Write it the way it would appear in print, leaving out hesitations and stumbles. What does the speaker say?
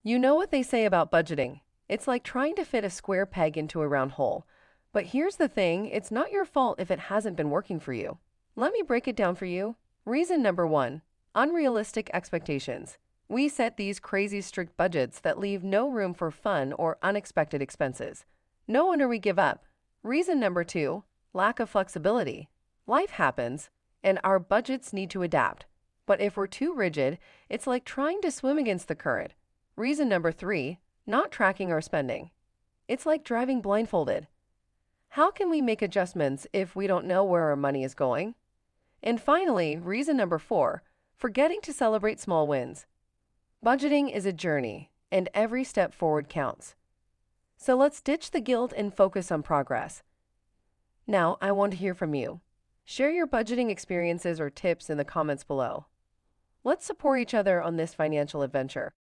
You know what they say about budgeting. It's like trying to fit a square peg into a round hole. But here's the thing, it's not your fault if it hasn't been working for you. Let me break it down for you. Reason number one, unrealistic expectations. We set these crazy strict budgets that leave no room for fun or unexpected expenses. No wonder we give up. Reason number two, lack of flexibility. Life happens, and our budgets need to adapt. But if we're too rigid, it's like trying to swim against the current. Reason number three, not tracking our spending. It's like driving blindfolded. How can we make adjustments if we don't know where our money is going? And finally, reason number four, forgetting to celebrate small wins. Budgeting is a journey, and every step forward counts. So let's ditch the guilt and focus on progress. Now, I want to hear from you. Share your budgeting experiences or tips in the comments below. Let's support each other on this financial adventure.